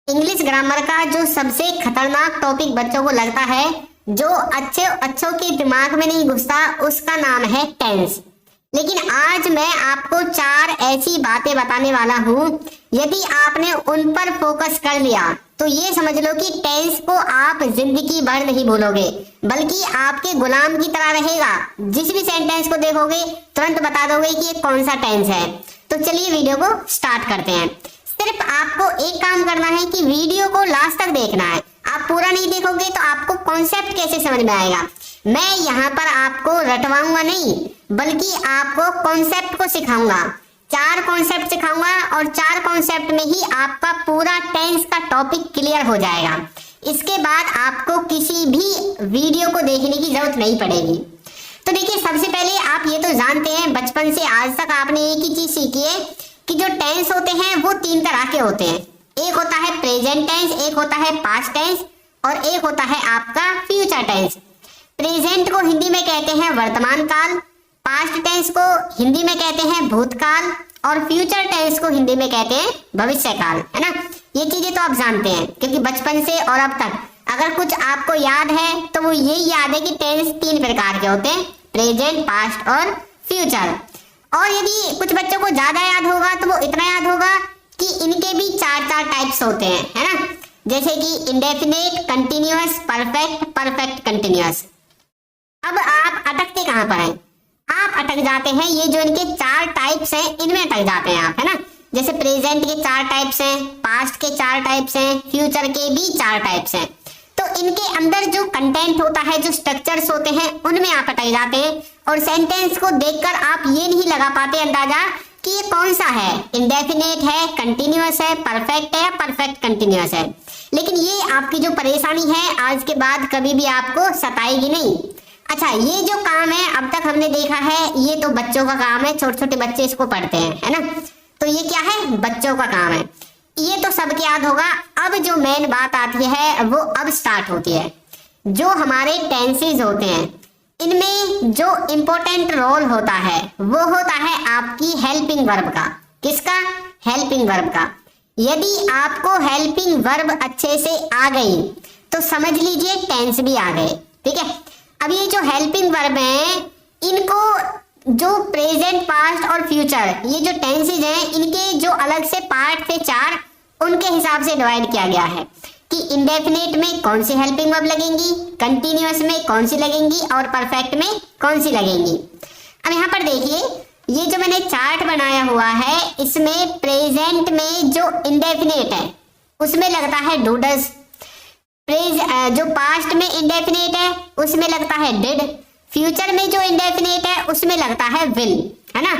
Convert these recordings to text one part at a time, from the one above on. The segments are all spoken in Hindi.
इंग्लिश ग्रामर का जो सबसे खतरनाक टॉपिक बच्चों को लगता है, जो अच्छों के दिमाग में नहीं घुसता, उसका नाम है टेंस। लेकिन आज मैं आपको 4 ऐसी बातें बताने वाला हूं, यदि आपने उन पर फोकस कर लिया तो ये समझ लो कि टेंस को आप जिंदगी भर नहीं भूलोगे, बल्कि आपके गुलाम की तरह रहेगा। जिस भी सेंटेंस को देखोगे तुरंत बता दोगे कि ये कौन सा टेंस है। तो चलिए वीडियो को स्टार्ट करते हैं। सिर्फ आपको एक काम करना है कि वीडियो को लास्ट तक देखना है। आप पूरा नहीं देखोगे तो आपको कॉन्सेप्ट कैसे समझ में आएगा। मैं यहाँ पर आपको रटवाऊंगा नहीं, बल्कि आपको कॉन्सेप्ट को सिखाऊंगा। 4 कॉन्सेप्ट सिखाऊंगा और 4 कॉन्सेप्ट में ही आपका पूरा टेंस का टॉपिक क्लियर हो जाएगा। इसके बाद आपको किसी भी वीडियो को देखने की जरूरत नहीं पड़ेगी। तो देखिए, सबसे पहले आप ये तो जानते हैं, बचपन से आज तक आपने एक ही चीज सीखी है कि जो टेंस होते हैं वो 3 तरह के होते हैं। एक होता है प्रेजेंट टेंस, एक होता है पास्ट टेंस और एक होता है आपका फ्यूचर टेंस। प्रेजेंट को हिंदी में कहते हैं वर्तमान काल, पास्ट टेंस को हिंदी में कहते हैं भूतकाल और फ्यूचर टेंस को हिंदी में कहते हैं भविष्य काल, है ना। ये चीजें तो आप जानते हैं, क्योंकि बचपन से और अब तक अगर कुछ आपको याद है तो वो यही याद है कि टेंस 3 प्रकार के होते हैं, प्रेजेंट, पास्ट और फ्यूचर। और यदि कुछ बच्चों को ज्यादा याद होगा तो वो इतना याद होगा कि इनके भी 4 टाइप्स होते हैं, है ना। जैसे कि indefinite, continuous, perfect, perfect continuous. अब आप अटकते कहां पर हैं? आप अटक जाते हैं ये जो इनके 4 टाइप्स हैं, इनमें अटक जाते हैं आप, है ना। जैसे प्रेजेंट के 4 टाइप्स हैं, पास्ट के 4 टाइप्स हैं, फ्यूचर के भी 4 टाइप्स हैं। तो इनके अंदर जो कंटेंट होता है, जो स्ट्रक्चर्स होते हैं, उनमें आप अटक जाते हैं और सेंटेंस को देखकर आप ये नहीं लगा पाते अंदाजा कि ये कौन सा है, इंडेफिनेट है, कंटिन्यूअस है, परफेक्ट है या परफेक्ट कंटिन्यूअस है। लेकिन ये आपकी जो परेशानी है आज के बाद कभी भी आपको सताएगी नहीं। अच्छा, ये जो काम है अब तक हमने देखा है, ये तो बच्चों का काम है, छोटे छोटे बच्चे इसको पढ़ते हैं, है ना। तो ये क्या है? बच्चों का काम है। ये तो सबके याद होगा। अब जो मेन बात आती है वो अब स्टार्ट होती है। जो हमारे टेंसेस होते हैं, इनमें जो इंपॉर्टेंट रोल होता है वो होता है आपकी हेल्पिंग वर्ब का। किसका? हेल्पिंग वर्ब का। यदि आपको हेल्पिंग वर्ब अच्छे से आ गई तो समझ लीजिए टेंस भी आ गए, ठीक है। अब ये जो हेल्पिंग वर्ब है, इनको जो प्रेजेंट, पास्ट और फ्यूचर, ये जो टेंसेज हैं, इनके जो अलग से पार्ट थे 4, उनके हिसाब से डिवाइड किया गया है कि इंडेफिनेट में कौन सी हेल्पिंग वर्ब लगेंगी, कंटिन्यूअस में कौन सी लगेंगी और परफेक्ट में कौन सी लगेंगी। अब यहाँ पर देखिए, ये जो मैंने चार्ट बनाया हुआ है, इसमें प्रेजेंट में जो इंडेफिनेट है उसमें लगता है डू डज। जो पास्ट में इंडेफिनेट है उसमें लगता है डिड। फ्यूचर में जो इंडेफिनेट है उसमें लगता है विल, है ना।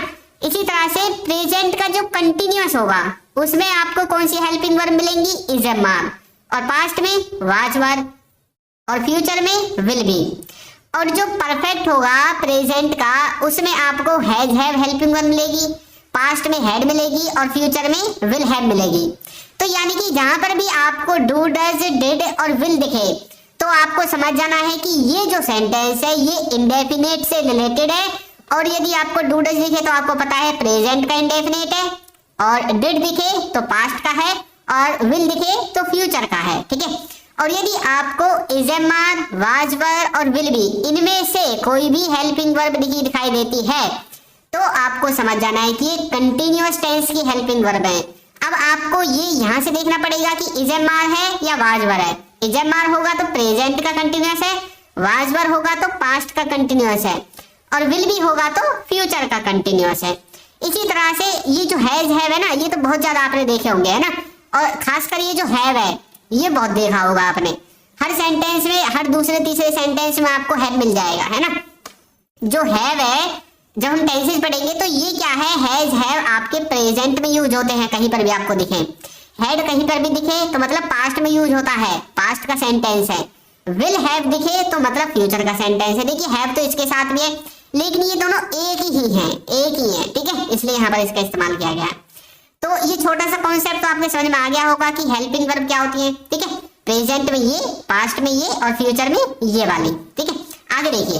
इसी तरह से प्रेजेंट का जो कंटिन्यूअस होगा उसमें आपको कौन सी हेल्पिंग वर्ब मिलेंगी? Is am are. और पास्ट में वाज वर और फ्यूचर में विल बी। और जो परफेक्ट होगा प्रेजेंट का, उसमें आपको हैज हैव हेल्पिंग वर्ब मिलेगी, पास्ट में हैड मिलेगी और फ्यूचर में विल हैव मिलेगी। तो यानी कि जहां पर भी आपको डू, डज, डिड और विल दिखे तो आपको समझ जाना है कि ये जो सेंटेंस है ये इंडेफिनेट से रिलेटेड है। और यदि आपको डू, डज दिखे तो आपको पता है प्रेजेंट का इंडेफिनेट है, और डिड दिखे तो पास्ट का है, और विल दिखे तो फ्यूचर का है, ठीक है। और यदि आपको is am are, was were और विल बी, इनमें से कोई भी हेल्पिंग वर्ब दिखाई देती है तो आपको समझ जाना है कि ये कंटिन्यूअस टेंस की हेल्पिंग वर्ब है। अब आपको ये यहाँ से देखना पड़ेगा कि इज एम आर है या वाज वर है। इज एम आर होगा तो प्रेजेंट का कंटिन्यूअस है, वाज वर होगा तो पास्ट का कंटिन्यूअस है, और विल भी होगा तो फ्यूचर का कंटिन्यूअस है। इसी तरह से ये जो हैज है ना, ये तो बहुत ज्यादा आपने देखे होंगे, है ना। और खासकर ये जो हैव है, ये बहुत देखा होगा आपने। हर सेंटेंस में, हर दूसरे तीसरे सेंटेंस में आपको हैव मिल जाएगा, है ना। जो हैव है, जब हम टेंसेस पढ़ेंगे तो ये क्या है, हैज हैव आपके प्रेजेंट में यूज होते हैं, कहीं पर भी आपको दिखे। हैड कहीं पर भी दिखे तो मतलब पास्ट में यूज होता है, पास्ट का सेंटेंस है। विल हैव दिखे तो मतलब फ्यूचर का सेंटेंस है। देखिए, हैव तो इसके साथ भी है, लेकिन ये दोनों एक ही हैं, एक ही है, ठीक है। इसलिए यहाँ पर इसका इस्तेमाल किया गया। तो ये छोटा सा कॉन्सेप्ट तो आपने समझ में आ गया होगा कि हेल्पिंग वर्ब क्या होती है, ठीक है। प्रेजेंट में ये, पास्ट में ये और फ्यूचर में ये वाली, ठीक है। आगे देखिए,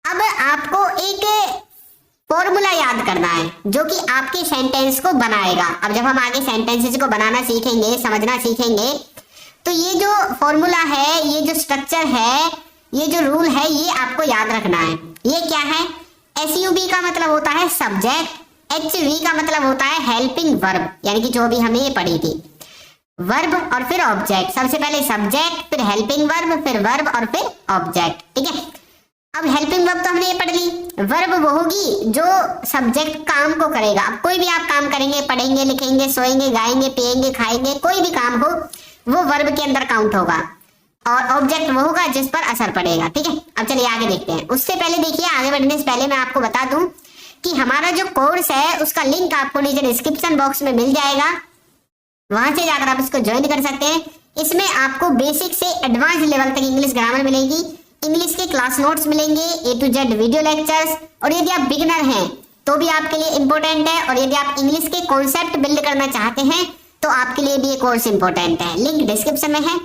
अब आपको एक फॉर्मूला याद करना है जो कि आपके सेंटेंस को बनाएगा। अब जब हम आगे सेंटेंसेस को बनाना सीखेंगे, समझना सीखेंगे, तो ये जो फॉर्मूला है, ये जो स्ट्रक्चर है, ये जो रूल है, ये आपको याद रखना है। ये क्या है? SUB का मतलब होता है सब्जेक्ट, HV का मतलब होता है हेल्पिंग वर्ब, यानी कि जो भी हमने ये पढ़ी थी, वर्ब और फिर ऑब्जेक्ट। सबसे पहले सब्जेक्ट, फिर हेल्पिंग वर्ब, फिर वर्ब और फिर ऑब्जेक्ट। ठीक है, अब हेल्पिंग वर्ब तो हमने ये पढ़ ली। वर्ब वो होगी जो सब्जेक्ट काम को करेगा। अब कोई भी आप काम करेंगे, पढ़ेंगे, लिखेंगे, सोएंगे, गाएंगे, पिएंगे, खाएंगे, कोई भी काम हो वो वर्ब के अंदर काउंट होगा, और ऑब्जेक्ट वो होगा जिस पर असर पड़ेगा। ठीक है, अब चलिए आगे देखते हैं। उससे पहले देखिए, आगे बढ़ने से पहले मैं आपको बता दूं कि हमारा जो कोर्स है उसका लिंक आपको नीचे डिस्क्रिप्शन बॉक्स में मिल जाएगा, वहां से जाकर आप इसको ज्वाइन कर सकते हैं। इसमें आपको बेसिक से एडवांस लेवल तक इंग्लिश ग्रामर मिलेगी, इंग्लिश के क्लास नोट्स मिलेंगे, A to Z video lectures, और यदि आप बिगिनर हैं तो भी आपके लिए इंपॉर्टेंट है, और यदि आप इंग्लिश के कॉन्सेप्ट बिल्ड करना चाहते हैं तो आपके लिए भी ये कोर्स इंपॉर्टेंट है। लिंक डिस्क्रिप्शन में है।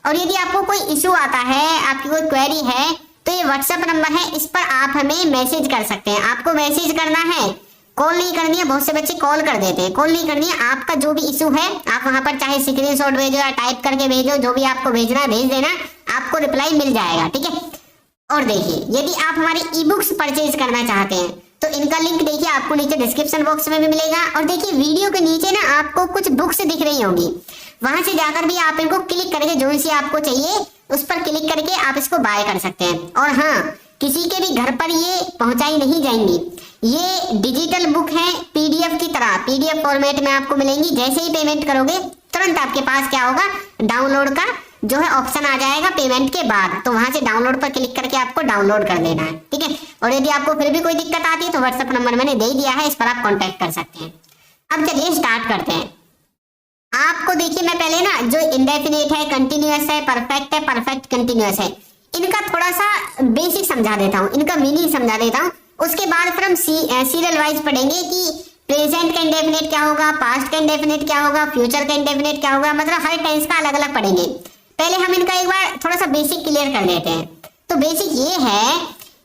और यदि आपको कोई इशू आता है, आपकी कोई क्वेरी है, तो ये व्हाट्सएप नंबर है, इस पर आप हमें मैसेज कर सकते हैं। आपको मैसेज करना है, कॉल नहीं करनी है। बहुत से बच्चे कॉल कर देते हैं, कॉल नहीं करनी है। आपका जो भी इशू है आप वहां पर चाहे स्क्रीनशॉट भेजो या टाइप करके भेजो, जो भी आपको भेजना है भेज देना, आपको रिप्लाई मिल जाएगा। ठीक है, और देखिए, यदि आप हमारी ई बुक्स परचेज करना चाहते हैं तो इनका लिंक देखिए आपको नीचे डिस्क्रिप्शन बॉक्स में भी मिलेगा। और देखिए वीडियो के नीचे ना आपको कुछ बुक्स दिख रही होंगी, वहां से जाकर भी आप इनको क्लिक करके जो सी आपको चाहिए उस पर क्लिक करके आप इसको बाय कर सकते हैं। और हाँ, किसी के भी घर पर ये पहुंचाई नहीं जाएंगी, ये डिजिटल बुक है, PDF की तरह, PDF फॉर्मेट में आपको मिलेंगी। जैसे ही पेमेंट करोगे तुरंत आपके पास क्या होगा, डाउनलोड का जो है ऑप्शन आ जाएगा पेमेंट के बाद, तो वहां से डाउनलोड पर क्लिक करके आपको डाउनलोड कर लेना है। ठीक है, और यदि आपको फिर भी कोई दिक्कत आती है तो व्हाट्सएप नंबर मैंने दे दिया है, इस पर आप कॉन्टेक्ट कर सकते हैं। अब चलिए स्टार्ट करते हैं। आपको देखिए, मैं पहले ना जो इंडेफिनिट है, कंटिन्यूअस है, परफेक्ट कंटिन्यूअस है, इनका थोड़ा सा बेसिक समझा देता हूँ, इनका मीनिंग समझा देता हूँ। उसके बाद फिर हम सीरियल वाइज पढ़ेंगे कि प्रेजेंट का इंडेफिनिट क्या होगा, पास्ट का इंडेफिनिट क्या होगा, फ्यूचर का इंडेफिनिट क्या होगा, मतलब हर टेंस का अलग अलग पढ़ेंगे। पहले हम इनका एक बार थोड़ा सा बेसिक क्लियर कर लेते हैं। तो बेसिक ये है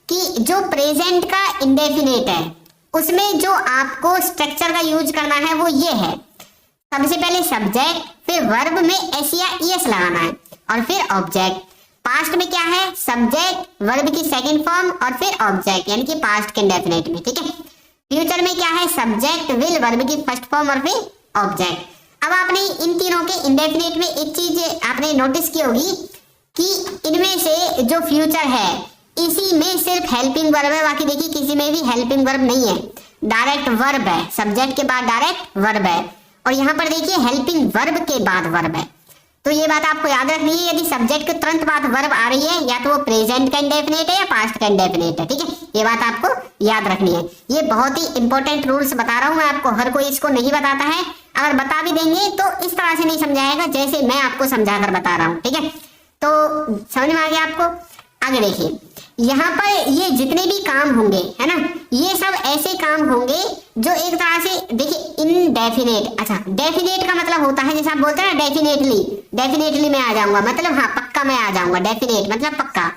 कि जो प्रेजेंट का इंडेफिनिट है उसमें जो आपको स्ट्रक्चर का यूज करना है वो ये है, सबसे पहले सब्जेक्ट, फिर वर्ब में एस या ईएस लगाना है, और फिर ऑब्जेक्ट। पास्ट में क्या है, सब्जेक्ट, वर्ब की सेकंड फॉर्म और फिर ऑब्जेक्ट, यानी कि पास्ट के इंडेफिनिट में। ठीक है, फ्यूचर में क्या है, सब्जेक्ट, विल, वर्ब की फर्स्ट फॉर्म और फिर ऑब्जेक्ट। अब आपने इन तीनों के इंडेफिनिट में एक चीज आपने नोटिस की होगी कि इनमें से जो फ्यूचर है इसी में सिर्फ हेल्पिंग वर्ब है, बाकी देखिए किसी में भी हेल्पिंग वर्ब नहीं है, डायरेक्ट वर्ब है, सब्जेक्ट के बाद डायरेक्ट वर्ब है, और यहाँ पर देखिए हेल्पिंग वर्ब के बाद वर्ब है। तो ये बात आपको याद रखनी है, यदि सब्जेक्ट के तुरंत बाद वर्ब आ रही है या तो वो प्रेजेंट का इंडेफिनिट है या पास्ट का इंडेफिनिट है। ठीक है, ये बात आपको याद रखनी है। ये बहुत ही इंपॉर्टेंट रूल्स बता रहा हूँ मैं आपको, हर कोई इसको नहीं बताता है, अगर बता भी देंगे तो इस तरह से नहीं समझाएगा जैसे मैं आपको समझाकर बता रहा हूँ। ठीक है, तो समझ में आ गया आपको। आगे देखिए, यहाँ पर ये जितने भी काम होंगे है ना, ये सब ऐसे काम होंगे जो एक तरह से देखिए इनडेफिनेट। अच्छा, डेफिनेट का मतलब होता है जैसे आप बोलते हैं ना डेफिनेटली मैं आ जाऊंगा, मतलब हाँ पक्का मैं आ जाऊंगा, डेफिनेट मतलब पक्का,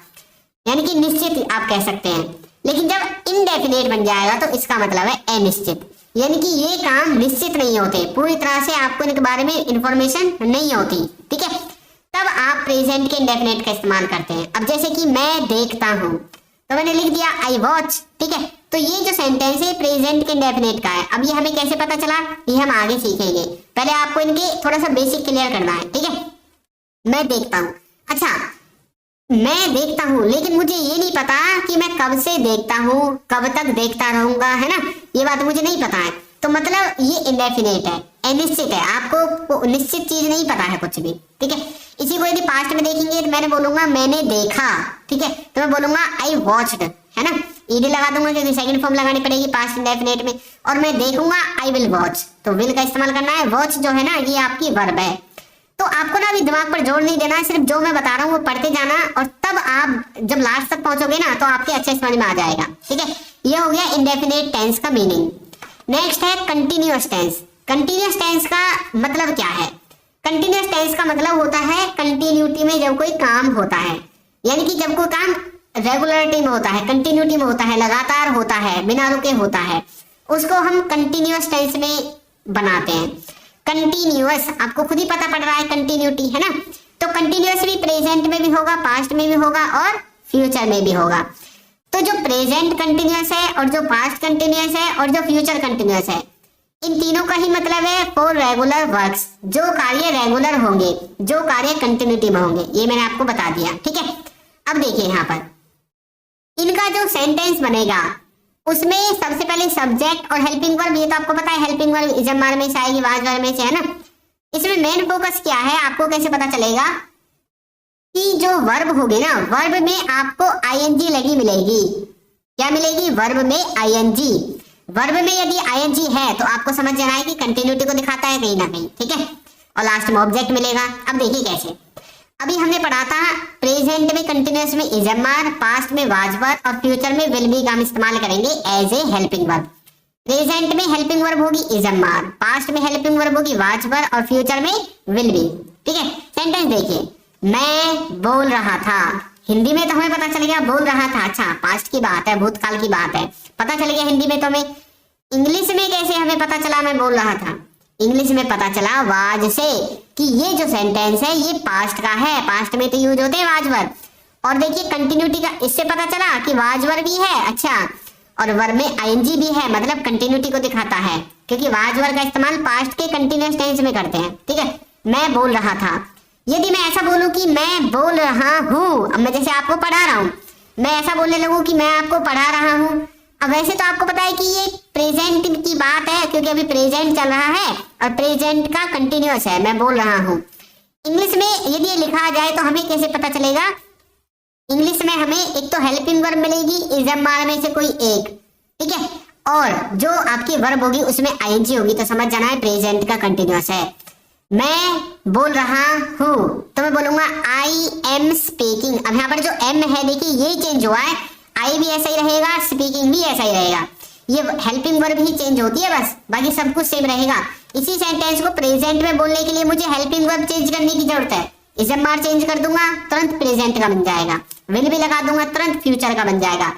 यानी कि निश्चित आप कह सकते हैं। लेकिन जब इनडेफिनेट बन जाएगा तो इसका मतलब है अनिश्चित, यानी कि ये काम निश्चित नहीं होते, पूरी तरह से आपको इनके बारे में इंफॉर्मेशन नहीं होती। ठीक है, तब आप प्रेजेंट के इंडेफिनिट का इस्तेमाल करते हैं। अब जैसे कि मैं देखता हूँ तो मैंने लिख दिया आई वॉच। ठीक है, तो ये जो सेंटेंस है प्रेजेंट के इंडेफिनिट का है। अब ये हमें कैसे पता चला, ये हम आगे सीखेंगे, पहले आपको इनके थोड़ा सा बेसिक क्लियर करना है। ठीक है, मैं देखता हूँ, अच्छा मैं देखता हूँ, लेकिन मुझे ये नहीं पता कि मैं कब से देखता हूँ, कब तक देखता रहूंगा, है ना, ये बात मुझे नहीं पता है। तो मतलब ये इंडेफिनिट है, अनिश्चित है, आपको निश्चित चीज नहीं पता है कुछ भी। ठीक है, इसी को यदि पास्ट में देखेंगे तो मैंने बोलूंगा मैंने देखा। ठीक है, तो मैं बोलूंगा आई वॉच्ड, है ना, ईडी लगा दूंगा क्योंकि सेकंड फॉर्म लगानी पड़ेगी पास्ट इंडेफिनिट में, और मैं देखूंगा आई विल वॉच, तो विल का इस्तेमाल करना है। वॉच जो है ना ये आपकी वर्ब है। तो आपको ना अभी दिमाग पर जोर नहीं देना है, सिर्फ जो मैं बता रहा हूँ वो पढ़ते जाना, और तब आप जब लास्ट तक पहुंचोगे ना तो आपके अच्छे समझ में आ जाएगा। ठीक है, ये हो गया इंडेफिनिट टेंस का मीनिंग। नेक्स्ट है कंटिन्यूअस टेंस। कंटिन्यूअस टेंस का मतलब क्या है, कंटिन्यूअस टेंस का मतलब होता है कंटिन्यूटी में जब कोई काम होता है, यानी कि जब कोई काम रेगुलरिटी में होता है, कंटिन्यूटी में होता है, लगातार होता है, बिना रुके होता है, उसको हम कंटिन्यूअस टेंस में बनाते हैं। कंटिन्यूअस आपको खुद ही पता पड़ रहा है, कंटिन्यूटी है ना। तो कंटिन्यूअस भी प्रेजेंट में भी होगा, पास्ट में भी होगा और फ्यूचर में भी होगा। तो जो प्रेजेंट कंटिन्यूअस है और जो पास्ट कंटिन्यूअस है और जो फ्यूचर कंटिन्यूअस है, इन तीनों का ही मतलब है फॉर रेगुलर वर्क्स, जो कार्य रेगुलर होंगे, जो कार्य कंटिन्यूटी में होंगे, ये मैंने आपको बता दिया। ठीक है, अब देखिए यहाँ पर इनका जो सेंटेंस बनेगा उसमें सबसे पहले सब्जेक्ट और हेल्पिंग वर्ब, ये तो आपको पता है हेल्पिंग वर्ब इज़म मार में से आएगी, वाज वर्ब में से, है ना। इसमें मेन फोकस क्या है, आपको कैसे पता चलेगा कि जो वर्ब होगी ना, वर्ब में आपको आईएनजी लगी मिलेगी। क्या मिलेगी? वर्ब में आईएनजी। वर्ब में यदि आईएनजी है तो आपको समझ जाना है कि कंटिन्यूटी को दिखाता है कहीं ना कहीं। ठीक है, और लास्ट में ऑब्जेक्ट मिलेगा। अब देखिए कैसे, अभी हमने पढ़ा था प्रेजेंट में कंटिन्यूअस में इज़म मार, पास्ट में वाज वर्ब और फ्यूचर में विल बी का हम इस्तेमाल करेंगे as a helping verb. Present में हेल्पिंग वर्ब होगी इज़म मार, पास्ट में हेल्पिंग वर्ब होगी वाज वर्ब और फ्यूचर में विल बी। ठीक है, सेंटेंस देखिए, मैं बोल रहा था, हिंदी में तो हमें पता चल गया बोल रहा था, अच्छा पास्ट की बात है, भूतकाल की बात है, पता चल गया हिंदी में। तो हमें इंग्लिश में कैसे हमें पता चला मैं बोल रहा था? इंग्लिश में पता चला वाज से, कि ये जो सेंटेंस है ये पास्ट का है, पास्ट में तो यूज होते हैं वाज वर्ब। और देखिए कंटिन्यूटी का इससे पता चला कि वाज वर्ब भी है, अच्छा, और वर्ब में आईएनजी भी है, मतलब कंटिन्यूटी को दिखाता है, क्योंकि वाज वर्ब का इस्तेमाल पास्ट के कंटिन्यूअस टेंस में करते हैं। ठीक है, मैं बोल रहा था, यदि मैं ऐसा बोलूं कि मैं बोल रहा हूं, अब मैं जैसे आपको पढ़ा रहा हूं, मैं ऐसा बोलने लगूं कि मैं आपको पढ़ा रहा हूं, अब वैसे तो आपको पता है कि ये प्रेजेंट की बात है, क्योंकि अभी प्रेजेंट चल रहा है और प्रेजेंट का कंटिन्यूअस है, मैं बोल रहा हूं। इंग्लिश में यदि ये लिखा जाए तो हमें कैसे पता चलेगा? इंग्लिश में हमें एक तो हेल्पिंग वर्ब मिलेगी इज़म मार में से कोई एक, ठीक है, और जो आपकी वर्ब होगी उसमें आईएनजी होगी, तो समझ जाना है प्रेजेंट का कंटिन्यूअस है। मैं बोल रहा हूं तो मैं बोलूंगा आई एम स्पीकिंग। अब यहाँ पर जो एम है देखिए ये चेंज हुआ है, आई भी ऐसा ही रहेगा, स्पीकिंग भी ऐसा ही रहेगा, ये हेल्पिंग वर्ब ही चेंज होती है बस, बाकी सब कुछ सेम रहेगा। इसी सेंटेंस को प्रेजेंट में बोलने के लिए मुझे हेल्पिंग वर्ब चेंज करने की जरूरत है, इज़म मार चेंज कर दूंगा तुरंत प्रेजेंट का बन जाएगा, विल भी लगा दूंगा तुरंत फ्यूचर का बन जाएगा,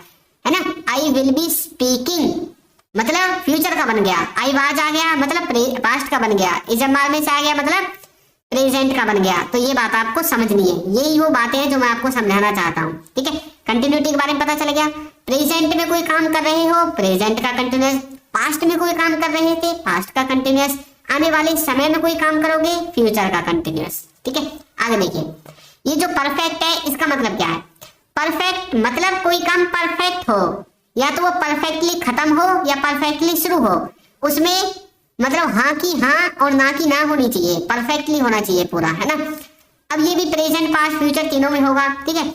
है ना। आई विल बी स्पीकिंग मतलब फ्यूचर का बन गया, आई वाज आ गया मतलब पास्ट का बन गया, इज़म मार में से आ गया मतलब प्रेजेंट का बन गया। तो ये बात आपको समझनी है, यही वो बातें हैं जो मैं आपको समझाना चाहता हूँ। ठीक है, कंटिन्यूटी के बारे में पता चल गया, प्रेजेंट में कोई काम कर रहे हो प्रेजेंट का कंटिन्यूअस, पास्ट में कोई काम कर रहे थे पास्ट का कंटिन्यूअस, आने वाले समय में कोई काम करोगे फ्यूचर का कंटिन्यूअस। ठीक है, आगे देखिए, ये जो परफेक्ट है इसका मतलब क्या है? परफेक्ट मतलब कोई काम परफेक्ट हो, या तो वो परफेक्टली खत्म हो या परफेक्टली शुरू हो, उसमें मतलब हाँ की हाँ और ना की ना होनी चाहिए, परफेक्टली होना चाहिए पूरा, है ना। अब ये भी प्रेजेंट पास्ट फ्यूचर तीनों में होगा। ठीक है,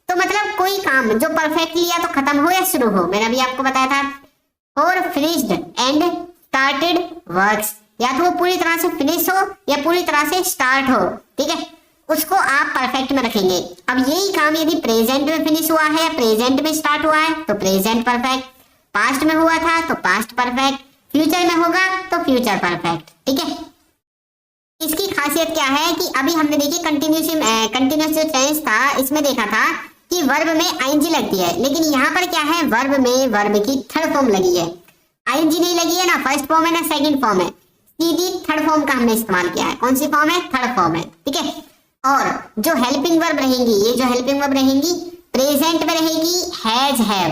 तो मतलब कोई काम जो परफेक्टली या तो खत्म हो या शुरू हो, मैंने अभी आपको बताया था और फिनिश्ड एंड स्टार्टेड वर्क्स, या तो वो पूरी तरह से फिनिश हो या पूरी तरह से स्टार्ट हो। ठीक है, उसको आप परफेक्ट में रखेंगे। अब यही काम यदि प्रेजेंट में फिनिश हुआ है या प्रेजेंट में स्टार्ट हुआ है तो प्रेजेंट परफेक्ट, पास्ट में हुआ था तो पास्ट परफेक्ट, फ्यूचर में होगा तो फ्यूचर परफेक्ट। ठीक है, इसकी खासियत क्या है कि अभी हमने देखी कंटिन्यूअस जो टेंस था इसमें देखा था कि वर्ब में आईएनजी लगती है, लेकिन यहाँ पर क्या है, वर्ब में वर्ब की थर्ड फॉर्म लगी है, आईएनजी नहीं लगी है ना फर्स्ट फॉर्म है ना सेकंड फॉर्म है, सीधी थर्ड फॉर्म का हमने इस्तेमाल किया है। कौन सी फॉर्म है? थर्ड फॉर्म है। ठीक है, और जो हेल्पिंग वर्ब रहेंगी, ये जो हेल्पिंग वर्ब रहेंगी प्रेजेंट में रहेगी हैज हैव,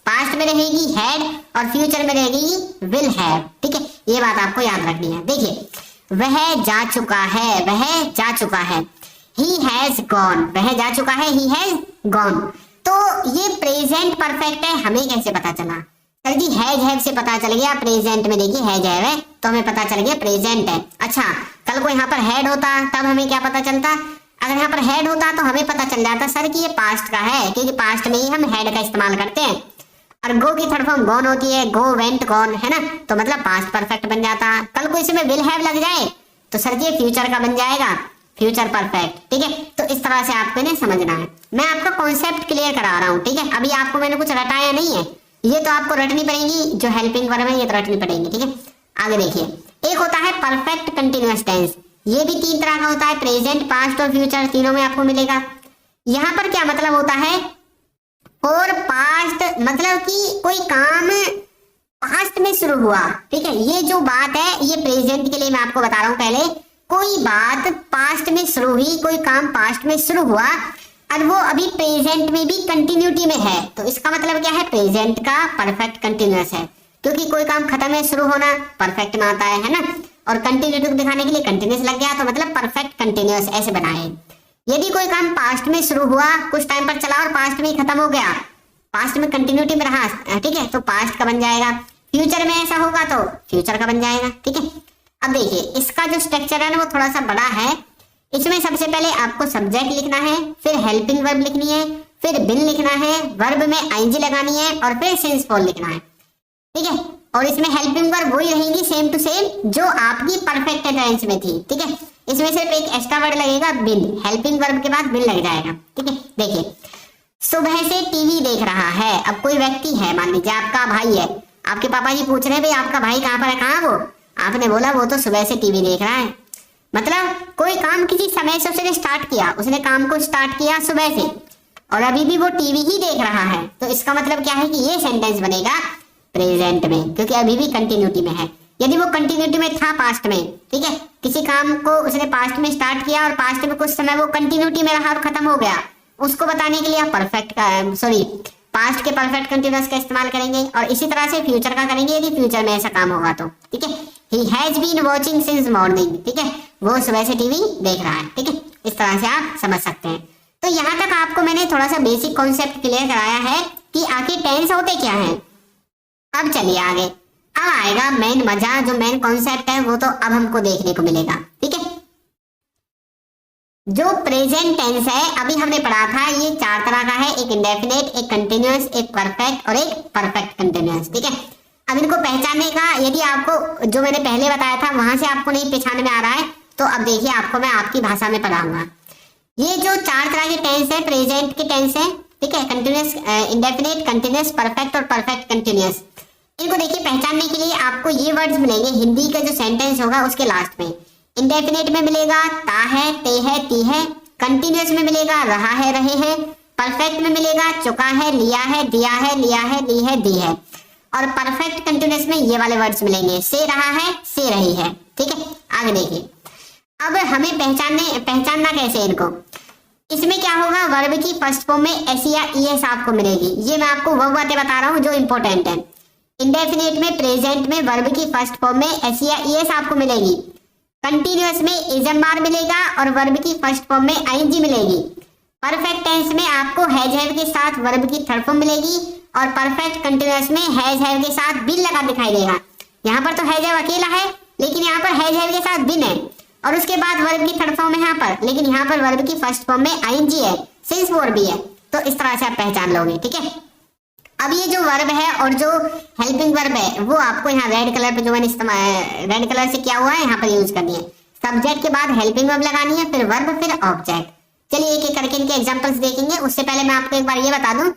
पास्ट में रहेगी हैड और फ्यूचर में रहेगी विल हैव। ठीक है, ये बात आपको याद रखनी है। देखिए, वह जा चुका है, वह जा चुका है, ही हैज गॉन, वह जा चुका है, ही हैज गॉन। तो ये प्रेजेंट परफेक्ट है, हमें कैसे पता चला? सर जी हैज हैव से पता चल गया, प्रेजेंट में देखिए हैज हैव है तो हमें पता चल गया प्रेजेंट है। अच्छा, कल को यहाँ पर हैड होता तब हमें क्या पता चलता? अगर यहाँ पर हेड होता तो हमें पता चल जाता सर कि ये पास्ट का है, क्योंकि पास्ट में ही हम हेड का इस्तेमाल करते हैं। और गो की थर्ड फॉर्म गॉन होती है, गो वेंट गॉन, है ना, तो मतलब पास्ट परफेक्ट बन जाता। कल को इसमें विल हैव लग जाए तो सर ये फ्यूचर का बन जाएगा, फ्यूचर परफेक्ट। ठीक है, तो इस तरह से आपको इन्हें समझना है। मैं आपका कॉन्सेप्ट क्लियर करा रहा हूँ। ठीक है, अभी आपको मैंने कुछ रटाया नहीं है, ये तो आपको रटनी पड़ेगी, जो हेल्पिंग वर्ब है ये तो रटनी पड़ेगी। ठीक है, आगे देखिए, एक होता है परफेक्ट कंटिन्यूअस टेंस, ये भी तीन तरह का होता है, प्रेजेंट पास्ट और फ्यूचर तीनों में आपको मिलेगा। यहाँ पर क्या मतलब होता है? फॉर पास्ट मतलब कि कोई काम पास्ट में शुरू हुआ, ठीक है। ये जो बात है ये प्रेजेंट के लिए मैं आपको बता रहा हूं। पहले कोई बात पास्ट में शुरू हुई, कोई काम पास्ट में शुरू हुआ और वो अभी प्रेजेंट में भी कंटिन्यूटी में है, तो इसका मतलब क्या है, प्रेजेंट का परफेक्ट कंटिन्यूअस है, क्योंकि कोई काम खत्म में शुरू होना परफेक्ट में आता है ना, और कंटिन्यूटी को दिखाने के लिए कंटिन्यूअस लग गया तो मतलब परफेक्ट कंटिन्यूअस ऐसे बनाए। यदि कोई काम पास्ट में शुरू हुआ, कुछ टाइम पर चला और पास्ट में ही खत्म हो गया, पास्ट में कंटिन्यूटी में रहा, ठीक है, तो पास्ट का बन जाएगा। फ्यूचर में ऐसा होगा तो फ्यूचर का बन जाएगा, ठीक है। अब देखिए इसका जो स्ट्रक्चर है ना वो थोड़ा सा बड़ा है। इसमें सबसे पहले आपको सब्जेक्ट लिखना है, फिर हेल्पिंग वर्ब लिखनी है, फिर बिन लिखना है, वर्ब में आईएनजी लगानी है और फिर सिंस फॉर लिखना है, ठीक है। और इसमें हेल्पिंग वर्ब वही रहेगी सेम टू सेम जो आपकी परफेक्ट टेंस में थी, ठीक है। इसमें सिर्फ एक एक्स्ट्रा वर्ड लगेगा बिन, हेल्पिंग वर्ब के बाद बिन लग जाएगा, ठीक है। देखिए सुबह से टीवी देख रहा है। अब कोई व्यक्ति है, मान लीजिए आपका भाई है, आपके पापा जी पूछ रहे हैं भाई आपका भाई कहाँ पर है, कहाँ वो, आपने बोला वो तो सुबह से टीवी देख रहा है। मतलब कोई काम किसी समय से उसने स्टार्ट किया, उसने काम को स्टार्ट किया सुबह से और अभी भी वो टीवी ही देख रहा है, तो इसका मतलब क्या है कि ये सेंटेंस बनेगा प्रेजेंट में, क्योंकि अभी भी कंटिन्यूटी में है। यदि वो कंटिन्यूटी में था पास्ट में, ठीक है, किसी काम को उसने पास्ट में स्टार्ट किया और पास्ट में कुछ समय वो कंटिन्यूटी में रहा और खत्म हो गया, उसको बताने के लिए आप पास्ट के परफेक्ट कंटिन्यूअस का इस्तेमाल करेंगे। और इसी तरह से फ्यूचर का करेंगे यदि फ्यूचर में ऐसा काम होगा तो, ठीक है। He has been watching since morning, ठीक है, वो सुबह से टीवी देख रहा है, ठीक है। इस तरह से आप समझ सकते हैं। तो यहाँ तक आपको मैंने थोड़ा सा बेसिक कॉन्सेप्ट क्लियर कराया है कि आखिर टेंस होते क्या है। अब चलिए आगे, अब आएगा मेन मजा, जो मेन कॉन्सेप्ट है वो तो अब हमको देखने को मिलेगा, ठीक है। जो प्रेजेंट टेंस है अभी हमने पढ़ा था, ये 4 तरह का है, एक इंडेफिनेट, एक कंटिन्यूअस, एक परफेक्ट और एक परफेक्ट कंटिन्यूअस, ठीक है। अब इनको पहचानने का, यदि आपको जो मैंने पहले बताया था वहां से आपको नहीं पहचान में आ रहा है तो अब देखिए आपको मैं आपकी भाषा में पढ़ाऊंगा। ये जो 4 तरह के टेंस है, प्रेजेंट के टेंस है, ठीक है, कंटिन्यूअस, इंडेफिनेट, कंटिन्यूअस, परफेक्ट और परफेक्ट कंटिन्यूअस। इनको देखिए पहचानने के लिए आपको ये वर्ड्स मिलेंगे हिंदी का जो सेंटेंस होगा उसके लास्ट में। इंडेफिनेट में मिलेगा ता है, ते है, ती है। कंटिन्यूअस में मिलेगा रहा है, रहे हैं। परफेक्ट में मिलेगा चुका है, लिया है, दिया है, लिया है, ली है, दी है। और परफेक्ट कंटिन्यूअस में ये वाले वर्ड्स मिलेंगे, से रहा है, से रही है, ठीक है। आगे देखिए, अब हमें पहचानना कैसे इनको। इसमें क्या होगा, वर्ब की फर्स्ट फॉर्म में एस या ईएस आपको मिलेगी। ये मैं आपको वो बातें बता रहा हूँ जो इंपॉर्टेंट है। इंडेफिनेट में, प्रेजेंट में वर्ब की फर्स्ट फॉर्म में एस या ईएस आपको मिलेगी। कंटिन्यूअस में इजम बार मिलेगा और वर्ब की फर्स्ट फॉर्म में आईएनजी मिलेगी। परफेक्ट टेंस में आपको हैज हैव के साथ वर्ब की थर्ड फॉर्म मिलेगी और परफेक्ट कंटिन्यूअस में हैज हैव के साथ बिन लगा दिखाई देगा। यहाँ पर तो हैज हैव अकेला है, लेकिन यहाँ पर हैज हैव के साथ बिन है और उसके बाद वर्ब की थर्ड फॉर्म है यहाँ पर, लेकिन यहाँ पर वर्ब की फर्स्ट फॉर्म में आईएनजी है, सिंस फॉर भी है। तो इस तरह से आप पहचान लोगे, ठीक है। अब ये जो वर्ब है और जो हेल्पिंग वर्ब है वो आपको यहाँ रेड कलर पे जो मैंने इस्तेमाल रेड कलर से किया हुआ है यहाँ पर यूज करनी है। सब्जेक्ट के बाद हेल्पिंग वर्ब लगानी है, फिर वर्ब, फिर ऑब्जेक्ट। चलिए एक एक करके इनके एग्जांपल्स देखेंगे। उससे पहले मैं आपको एक बार ये बता दूं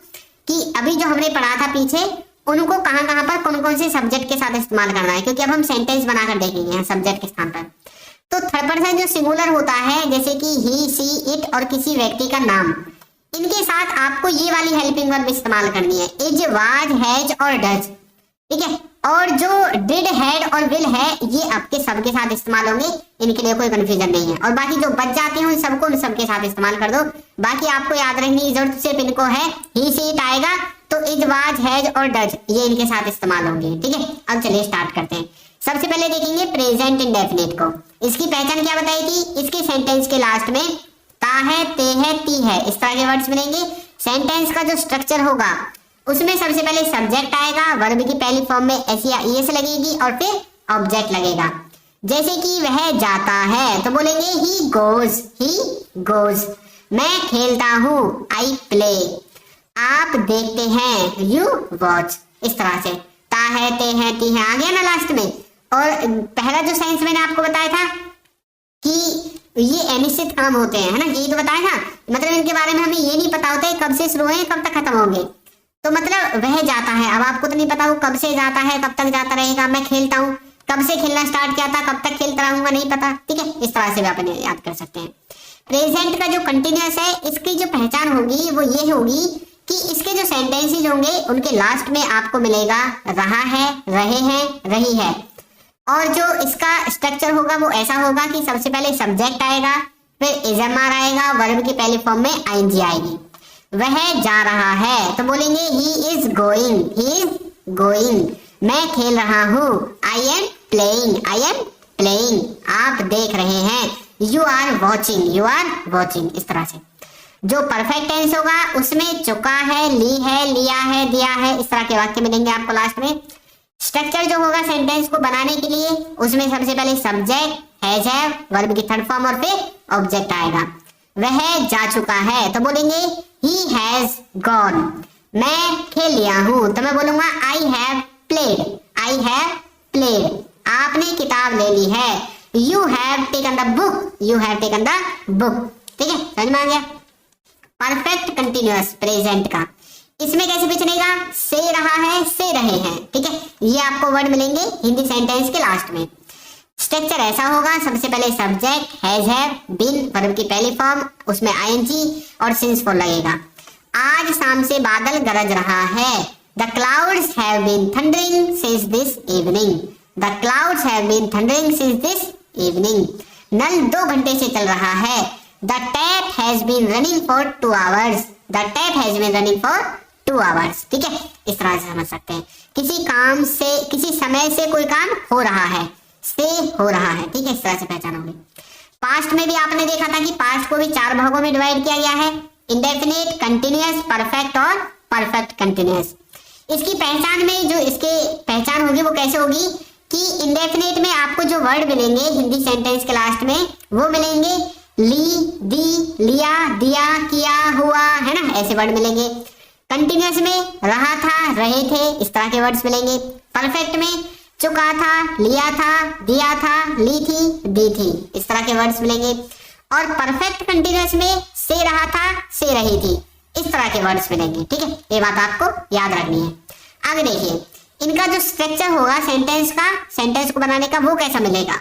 कि अभी जो हमने पढ़ा था पीछे, उनको कहाँ पर कौन कौन से सब्जेक्ट के साथ इस्तेमाल करना है, क्योंकि अब हम सेंटेंस बनाकर देखेंगे यहाँ सब्जेक्ट के स्थान पर। तो थर्ड पर्सन जो सिंगुलर होता है, जैसे कि ही, सी, इट और किसी व्यक्ति का नाम, इनके साथ आपको ये वाली हेल्पिंग वर्ब इस्तेमाल करनी है, इज, वाज, हैज और डज, ठीक है। और जो डिड, हैड और विल है ये आपके सबके साथ इस्तेमाल होंगे, इनके लिए कोई कंफ्यूजन नहीं है। और बाकी जो बच जाते हैं उन सबको उन सबके साथ इस्तेमाल कर दो। बाकी आपको याद रखने की जरूरत सिर्फ इनको है, ही, सी, इट आएगा तो इज, वाज, हैज और डज ये इनके साथ इस्तेमाल होंगे, ठीक है। अब चलिए स्टार्ट करते हैं। सबसे पहले देखेंगे प्रेजेंट इंडेफिनिट को। इसकी पहचान क्या बताई थी, इसके सेंटेंस के लास्ट में ता है, ते है, ती है, इस तरह के वर्ड्स मिलेंगे। सेंटेंस का जो स्ट्रक्चर होगा उसमें सबसे पहले सब्जेक्ट आएगा, वर्ब की पहली फॉर्म में एस या ईएस लगेगी और फिर ऑब्जेक्ट लगेगा। जैसे कि वह जाता है तो बोलेंगे ही गोज, ही गोज। मैं खेलता हूँ, आई प्ले। आप देखते हैं, यू वॉच। इस तरह से ता है, ते है, ती है आ गया ना लास्ट में। और पहला जो साइंस मैंने आपको बताया था कि ये अनिश्चित काम होते हैं, है ना, यही तो बताया था। मतलब इनके बारे में हमें ये नहीं पता होता है कब से शुरू हुए कब तक खत्म होंगे। तो मतलब वह जाता है, अब आपको तो नहीं पता वो कब से जाता है, कब तक जाता रहेगा। मैं खेलता हूँ, कब से खेलना स्टार्ट किया था, कब तक खेलता रहूंगा नहीं पता, ठीक है। इस तरह से भी आप याद कर सकते हैं। प्रेजेंट का जो कंटिन्यूअस है इसकी जो पहचान होगी वो ये होगी कि इसके जो सेंटेंसेस होंगे उनके लास्ट में आपको मिलेगा रहा है, रहे हैं, रही है। और जो इसका स्ट्रक्चर होगा वो ऐसा होगा कि सबसे पहले सब्जेक्ट आएगा, फिर इजमार आएगा, वर्ब की पहली फॉर्म में आईएनजी आएगी। वह जा रहा है तो बोलेंगे he is going, he is going. मैं खेल रहा हूँ, I am playing, I am playing. आप देख रहे हैं, you are watching, you are watching. इस तरह से जो परफेक्ट टेंस होगा उसमें चुका है, ली है, लिया है, दिया है, इस तरह के वाक्य मिलेंगे आपको लास्ट में। स्ट्रक्चर जो होगा सेंटेंस को बनाने के लिए उसमें सबसे पहले सब्जेक्ट, हैज हैव, वर्ब की थर्ड फॉर्म और फिर ऑब्जेक्ट आएगा। वह जा चुका है तो बोलेंगे ही हैज गॉन। मैं खेल लिया हूं तो मैं बोलूंगा I have played, I have played. आपने किताब ले ली है, you have taken the book, you have taken the book. ठीक है, समझ में आ गया। परफेक्ट कंटिन्यूअस प्रेजेंट का इसमें कैसे पूछनेगा, से रहा है, से रहे हैं। ठीक है, ये आपको वर्ड मिलेंगे हिंदी सेंटेंस के लास्ट में। स्ट्रक्चर ऐसा होगा, सबसे पहले subject, has have, been, verb की पहली फॉर्म, उसमें आईएनजी और सिंस फॉर लगेगा। आज शाम से बादल गरज रहा है, the clouds have been thundering since this evening, the clouds have been thundering since this evening. नल 2 घंटे से चल रहा है, the tap has been running for 2 hours, the tap has been running for 2 hours. ठीक है, इस तरह से समझ सकते हैं। किसी काम से, किसी समय से कोई काम हो रहा है, से हो रहा है। ठीक है, इस तरह से पहचान होगी। पास्ट में भी आपने देखा था कि पास्ट को भी 4 भागों में डिवाइड किया गया है, इंडेफिनिट, कंटिन्यूअस, परफेक्ट और परफेक्ट कंटिन्यूअस। इसकी पहचान में जो इसके पहचान होगी वो कैसे होगी कि इंडेफिनिट में आपको जो वर्ड मिलेंगे हिंदी सेंटेंस के लास्ट में वो मिलेंगे ली, दी, लिया, दिया, किया, हुआ, है ना, ऐसे वर्ड मिलेंगे। कंटिन्यूअस में रहा था, रहे थे, इस तरह के वर्ड्स मिलेंगे। परफेक्ट में चुका था, लिया था, दिया था, ली थी, दी थी, इस तरह के वर्ड्स मिलेंगे। और परफेक्ट कंटिन्यूअस में से रहा था, से रही थी, इस तरह के वर्ड्स मिलेंगे। ठीक है, ये बात आपको याद रखनी है। आगे देखिए, इनका जो स्ट्रक्चर होगा सेंटेंस का, सेंटेंस को बनाने का, वो कैसा मिलेगा।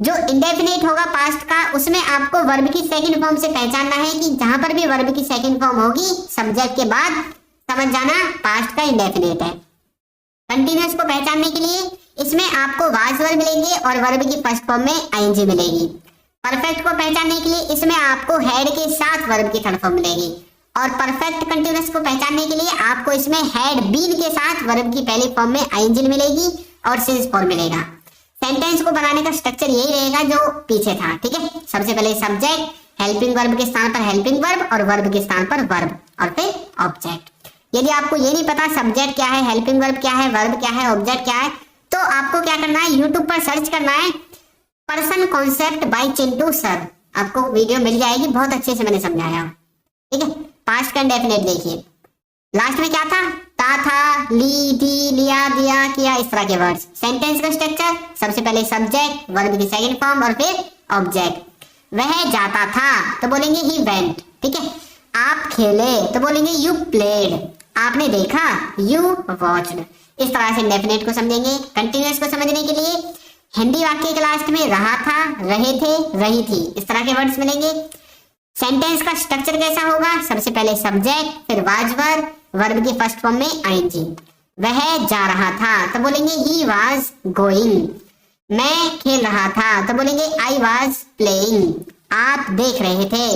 जो इंडेफिनिट होगा पास्ट का, उसमें आपको वर्ब की सेकंड फॉर्म से पहचानना है कि जहां पर भी वर्ब की सेकंड फॉर्म होगी सब्जेक्ट के बाद, समझ जाना पास्ट का इंडेफिनिट है। कंटिन्यूअस को पहचानने के लिए इसमें आपको वाज वर्ब मिलेंगे और वर्ब की फर्स्ट फॉर्म में आईएनजी मिलेगी। परफेक्ट को पहचानने के लिए इसमें आपको हैड के साथ वर्ब की थर्ड फॉर्म मिलेगी। और परफेक्ट कंटिन्यूअस को पहचानने के लिए आपको इसमें हैड बीन के साथ वर्ब की पहली फॉर्म में आईएनजी मिलेगी और सिंस फॉर्म मिलेगा। सेंटेंस को बनाने का स्ट्रक्चर यही रहेगा जो पीछे था। ठीक है, सबसे पहले सब्जेक्ट, हेल्पिंग वर्ब के स्थान पर हेल्पिंग वर्ब और वर्ब के स्थान पर वर्ब और फिर ऑब्जेक्ट। यदि आपको ये नहीं पता सब्जेक्ट क्या है, हेल्पिंग वर्ब क्या है, वर्ब क्या है, ऑब्जेक्ट क्या है, तो आपको क्या करना है, यूट्यूब पर सर्च करना है person concept bye Chintu sir, आपको वीडियो मिल जाएगी, बहुत अच्छे से मैंने समझाया। ठीक है, पास्ट का इंडेफिनिट देखिए, लास्ट में क्या था, ली, दी, लिया, दिया, किया, इस तरह के वर्ड्स। सेंटेंस का स्ट्रक्चर, सबसे पहले सब्जेक्ट, वर्ब की सेकंड फॉर्म और फिर ऑब्जेक्ट। वह जाता था तो बोलेंगे ही वेंट। ठीक है, आप खेले तो बोलेंगे यू प्लेड, आपने देखा यू वॉच्ड। इस तरह से इंडेफिनिट को समझेंगे। कंटिन्यूअस को समझने के लिए हिंदी वाक्य के लास्ट में रहा था, रहे थे, रही थी, इस तरह के वर्ड्स मिलेंगे। सेंटेंस का स्ट्रक्चर कैसा होगा, सबसे पहले सब्जेक्ट, फिर वाज वर्ब, वर्ब की फर्स्ट फॉर्म में आईएनजी। वह जा रहा था तो बोलेंगे ही वाज गोइंग। मैं खेल रहा था तो बोलेंगे आई वाज प्लेइंग। आप देख रहे थे,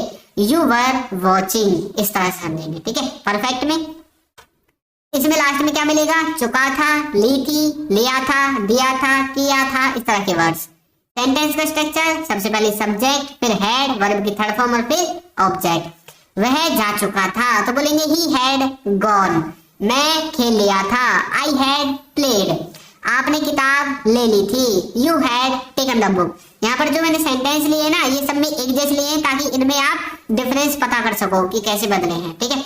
यू वर वॉचिंग। इस तरह से समझेंगे। ठीक है, परफेक्ट में इसमें लास्ट में क्या मिलेगा, चुका था, ली थी, लिया था, दिया था, किया था, इस तरह के वर्ड्स। सेंटेंस का स्ट्रक्चर, सबसे पहले सब्जेक्ट, फिर हैड, वर्ब की थर्ड फॉर्म और फिर ऑब्जेक्ट। वह जा चुका था तो बोलेंगे ही हैड गॉन। मैं खेल लिया था, आई हैड प्लेड। आपने किताब ले ली थी, you had taken the book. यहाँ पर जो मैंने सेंटेंस लिए ना, ये सब में एक जैसे लिए हैं ताकि इनमें आप डिफरेंस पता कर सको कि कैसे बदले हैं। ठीक है,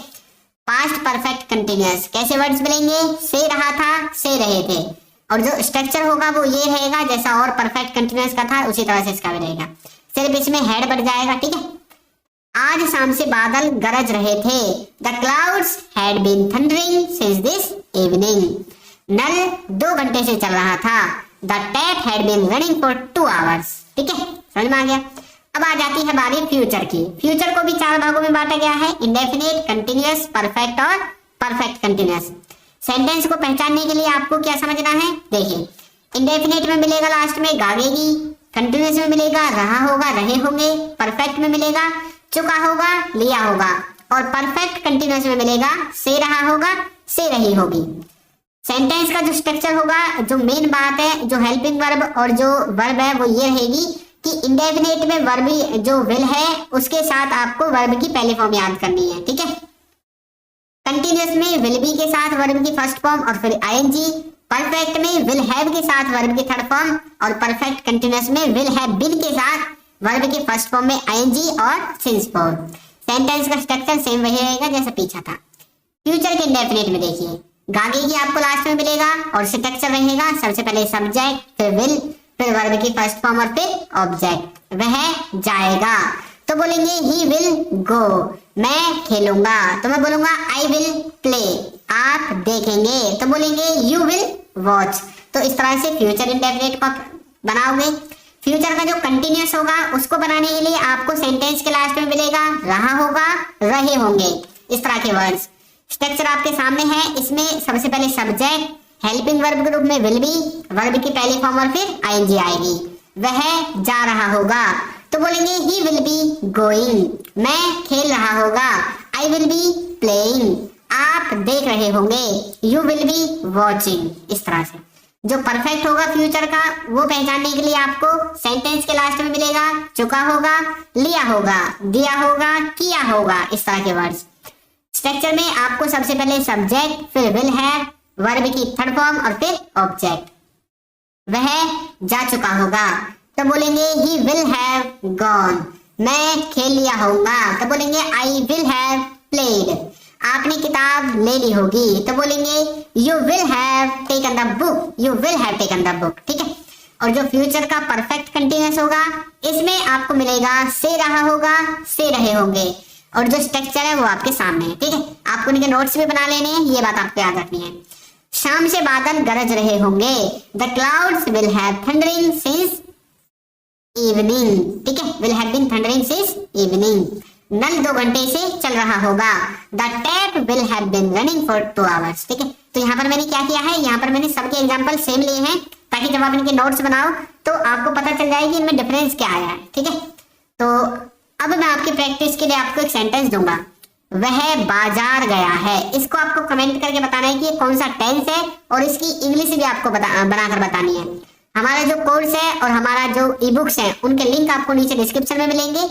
पास्ट परफेक्ट कंटिन्यूअस कैसे वर्ड्स मिलेंगे, से रहा था, से रहे थे। और जो स्ट्रक्चर होगा वो ये रहेगा जैसा और परफेक्ट कंटिन्यूअस का था उसी तरह से इसका भी रहेगा, सिर्फ इसमें हेड बढ़ जाएगा। ठीक है, आज शाम से बादल गरज रहे थे, the clouds had been thundering since this evening. नल 2 घंटे से चल रहा था, the tap had been running for 2 hours. ठीक है, समझ में आ गया। अब आ जाती है बारी फ्यूचर की। फ्यूचर को भी 4 भागों में बांटा गया है, इंडेफिनिट, कंटिन्यूअस, परफेक्ट और परफेक्ट कंटिन्यूअस। सेंटेंस को पहचानने के लिए आपको क्या समझना है, देखिए इंडेफिनिट में मिलेगा लास्ट में गागेगी, कंटिन्यूअस में मिलेगा रहा होगा, रहे होंगे, परफेक्ट में मिलेगा चुका होगा, लिया होगा, और परफेक्ट कंटिन्यूअस में मिलेगा से रहा होगा, से रही होगी। सेंटेंस का जो स्ट्रक्चर होगा, जो मेन बात है, जो हेल्पिंग वर्ब और जो वर्ब है वो ये रहेगी कि इंडेफिनिट में वर्ब जो विल है उसके साथ आपको वर्ब की पहली फॉर्म याद करनी है, ठीक है। कंटिन्यूअस में विल बी के साथ वर्ब की फर्स्ट फॉर्म और फिर आईएनजी, परफेक्ट में विल हैव के साथ वर्ब की थर्ड फॉर्म, और परफेक्ट कंटिन्यूअस में विल हैव बीन के साथ वर्ब की फर्स्ट फॉर्म में आईएनजी और सिंस फॉर्म। सेंटेंस का स्ट्रक्चर सेम वही रहेगा जैसा पीछा था। फ्यूचर के इंडेफिनिट में देखिए गागेगी आपको लास्ट में मिलेगा और स्ट्रक्चर रहेगा सबसे पहले सब्जेक्ट, फिर विल, फिर वर्ब की फर्स्ट फॉर्म और फिर ऑब्जेक्ट, वह जाएगा। तो बोलेंगे ही विल गो, मैं खेलूंगा, तो मैं बोलूंगा आई विल प्ले, आप देखेंगे, तो बोलेंगे यू विल वॉच। तो इस तरह से फ्यूचर इंडेफिनिट को बनाओगे। फ्यूचर का जो कंटिन्यूअस होगा उसको बनाने के लिए आपको सेंटेंस के लास्ट में मिलेगा रहा होगा, रहे होंगे, इस तरह के वर्ड्स। स्ट्रक्चर आपके सामने है, इसमें सबसे पहले सब्जेक्ट, हेल्पिंग वर्ब के रूप में विल बी, वर्ब की पहली फॉर्म और फिर आईएनजी आएगी, वह जा रहा होगा, तो बोलेंगे ही विल बी गोइंग, मैं खेल रहा होगा, आई विल बी प्लेइंग, आप देख रहे होंगे, यू विल बी वॉचिंग। इस तरह से जो परफेक्ट होगा फ्यूचर का वो पहचानने के लिए आपको सेंटेंस के लास्ट में मिलेगा चुका होगा, लिया होगा, दिया होगा, किया होगा, इस तरह के वर्ड्स। स्ट्रक्चर में आपको सबसे पहले सब्जेक्ट, फिर विल हैव, वर्ब की थर्ड फॉर्म और फिर ऑब्जेक्ट, वह जा चुका होगा, तो बोलेंगे ही विल हैव गॉन, मैं खेल लिया होगा, तो बोलेंगे आई विल हैव प्लेड, आपने किताब ले ली होगी, तो बोलेंगे you will have taken the book, you will have taken the book, ठीक है। और जो फ्यूचर का परफेक्ट कंटिन्यूअस होगा इसमें आपको मिलेगा से रहा होगा, से रहे होंगे, और जो स्ट्रक्चर है वो आपके सामने है, ठीक है। आपको इनके नोट्स भी बना लेने हैं, ये बात आपको याद रखनी है। शाम से बादल गरज रहे होंगे, the clouds will have thundering since evening, ठीक है, will have been thundering since evening, नल 2 घंटे से चल रहा होगा, the tap will have been running for 2 hours, ठीक है। तो यहाँ पर मैंने क्या किया है, यहाँ पर मैंने सबके एग्जांपल सेम लिए हैं ताकि जब आप इनके नोट्स बनाओ तो आपको पता चल जाए कि इनमें डिफरेंस क्या आया है, ठीक है। तो अब मैं आपकी प्रैक्टिस के लिए आपको एक सेंटेंस दूंगा, वह बाजार गया है। इसको आपको कमेंट करके बताना है कि ये कौन सा टेंस है और इसकी इंग्लिश भी आपको बनाकर बतानी है। हमारा जो कोर्स है और हमारा जो ई बुक्स है उनके लिंक आपको नीचे डिस्क्रिप्शन में मिलेंगे।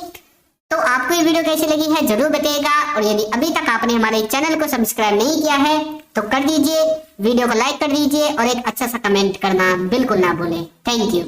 तो आपको ये वीडियो कैसी लगी है जरूर बताइएगा, और यदि अभी तक आपने हमारे चैनल को सब्सक्राइब नहीं किया है तो कर दीजिए, वीडियो को लाइक कर दीजिए और एक अच्छा सा कमेंट करना बिल्कुल ना भूलें। Thank you.